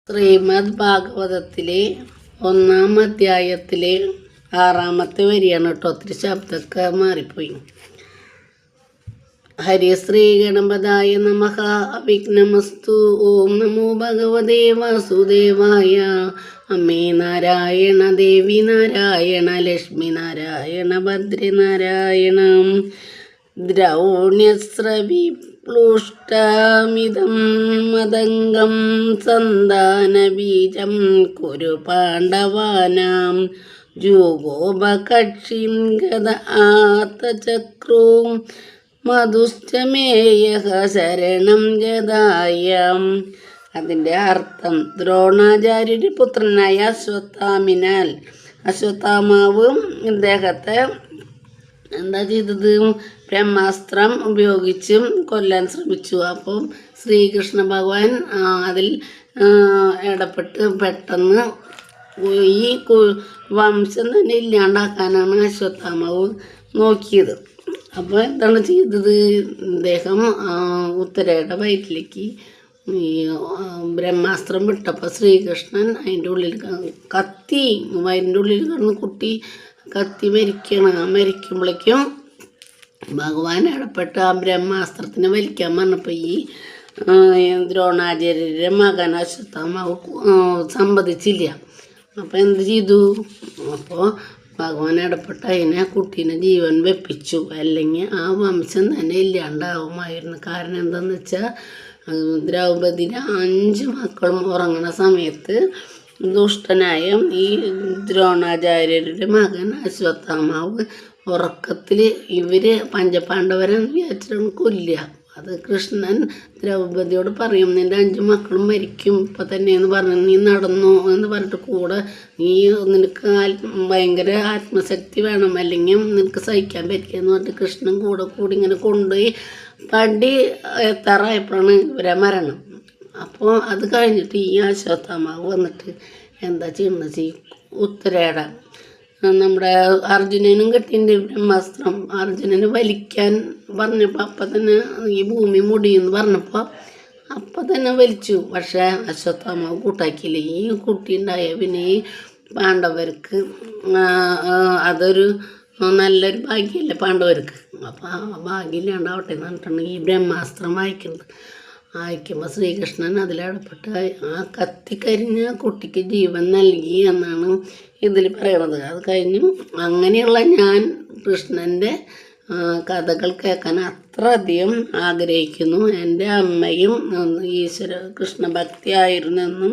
ശ്രീമദ് ഭാഗവതത്തിലെ 1-ാം അധ്യായത്തിലെ 6-ാമത്തെ വരിയാണ് കേട്ടോ. ഒത്തിരി ശബ്ദമൊക്കെ മാറിപ്പോയി. ഹരിശ്രീ ഗണപതായ നമഃ. വിഘ്നമസ്തു. ഓം നമോ ഭഗവതേ വാസുദേവായ. അമ്മേ നാരായണ, ദേവി നാരായണ, ലക്ഷ്മി നാരായണ, ഭദ്രേ നാരായണ. ദ്രൗണ്യസ്രവി പ്ലുഷ്ടമിതം മദംഗം സന്താനബീജം കുരു പാണ്ഡവാനാം. ജൂഗോപകക്ഷിം ഗത ആത്തചക്രൂം മധുശ്ചമേയഃ ശരണം ഗതായം. അതിൻ്റെ അർത്ഥം, ദ്രോണാചാര്യരുടെ പുത്രനായ അശ്വത്ഥാമിനാൽ അശ്വത്ഥാമാവ് ഇദ്ദേഹത്തെ എന്താ ചെയ്തത്? ബ്രഹ്മാസ്ത്രം ഉപയോഗിച്ച് കൊല്ലാൻ ശ്രമിച്ചു. അപ്പം ശ്രീകൃഷ്ണ ഭഗവാൻ അതിൽ ഇടപെട്ട് പെട്ടെന്ന് ഈ വംശം തന്നെ ഇല്ലാണ്ടാക്കാനാണ് അശ്വത്ഥാമാവ് നോക്കിയത്. അപ്പോൾ എന്താണ് ചെയ്തത്? ഇദ്ദേഹം ഉത്തരയുടെ വയറ്റിലേക്ക് ഈ ബ്രഹ്മാസ്ത്രം വിട്ടപ്പോൾ ശ്രീകൃഷ്ണൻ അതിൻ്റെ ഉള്ളിൽ കത്തി വയറിൻ്റെ ഉള്ളിൽ കിടന്ന് കുട്ടി കത്തി മരിക്കുമ്പോഴേക്കും ഭഗവാൻ ഇടപെട്ട് ആ ബ്രഹ്മാസ്ത്രത്തിനെ വലിക്കാൻ പറഞ്ഞപ്പോൾ ഈ ദ്രോണാചാര്യരുടെ മകൻ അശ്വത്ഥാമാവ് സമ്മതിച്ചില്ല. അപ്പോൾ എന്ത് ചെയ്തു? അപ്പോൾ ഭഗവാൻ ഇടപെട്ട് അതിനെ കുട്ടീനെ ജീവൻ വെപ്പിച്ചു. അല്ലെങ്കിൽ ആ വംശം തന്നെ ഇല്ലാണ്ടാവുമായിരുന്നു. കാരണം എന്താണെന്ന് വെച്ചാൽ ദ്രൗപദിയുടെ 5 മക്കളും ഉറങ്ങുന്ന സമയത്ത് ദുഷ്ടനായ ഈ ദ്രോണാചാര്യരുടെ മകൻ അശ്വത്ഥാമാവ് ഉറക്കത്തിൽ ഇവർ പഞ്ചപാണ്ഡവരെന്ന് വിചാരിച്ചിട്ടാണ് കൊല്ലുക. അത് കൃഷ്ണൻ ദ്രൗപദിയോട് പറയും, നിൻ്റെ 5 മക്കളും മരിക്കും ഇപ്പം തന്നെ എന്ന് പറഞ്ഞു. നീ നടന്നു എന്ന് പറഞ്ഞിട്ട് കൂടെ നിനക്ക് ഭയങ്കര ആത്മശക്തി വേണം, അല്ലെങ്കിൽ നിനക്ക് സഹിക്കാൻ പറ്റില്ല എന്ന് പറഞ്ഞിട്ട് കൃഷ്ണൻ കൂടെ കൂടി ഇങ്ങനെ കൊണ്ടുപോയി പടി എത്താറായപ്പോഴാണ് ഇവരെ മരണം. അപ്പോൾ അത് കഴിഞ്ഞിട്ട് ഈ അശ്വത്ഥാമാവ് വന്നിട്ട് എന്താ ചെയ്യുന്നത്? ഉത്തരയുടെ നമ്മുടെ അർജുനനും കിട്ടിൻ്റെ ബ്രഹ്മാസ്ത്രം അർജുനന് വലിക്കാൻ പറഞ്ഞപ്പോൾ അപ്പം തന്നെ ഈ ഭൂമി മുടിയെന്ന് പറഞ്ഞപ്പോൾ അപ്പം തന്നെ വലിച്ചു. പക്ഷേ അശ്വത്ഥാമാവ് കൂട്ടാക്കിയില്ല. ഈ കുട്ടി ഉണ്ടായ പിന്നെ ഈ പാണ്ഡവർക്ക് അതൊരു നല്ലൊരു ഭാഗ്യമല്ലേ പാണ്ഡവർക്ക്. അപ്പോൾ ആ ഭാഗ്യമില്ലാണ്ടാവട്ടെ എന്ന് പറഞ്ഞിട്ടാണ് ഈ ബ്രഹ്മാസ്ത്രം അയക്കുമ്പോൾ ശ്രീകൃഷ്ണൻ അതിലിടപെട്ട് ആ കത്തിക്കരിഞ്ഞ കുട്ടിക്ക് ജീവൻ നൽകി എന്നാണ് ഇതിൽ പറയണത്. അത് കഴിഞ്ഞു അങ്ങനെയുള്ള ഞാൻ കൃഷ്ണൻ്റെ കഥകൾ കേൾക്കാൻ അത്ര അധികം ആഗ്രഹിക്കുന്നു. എൻ്റെ അമ്മയും ഈശ്വര കൃഷ്ണഭക്തി ആയിരുന്നെന്നും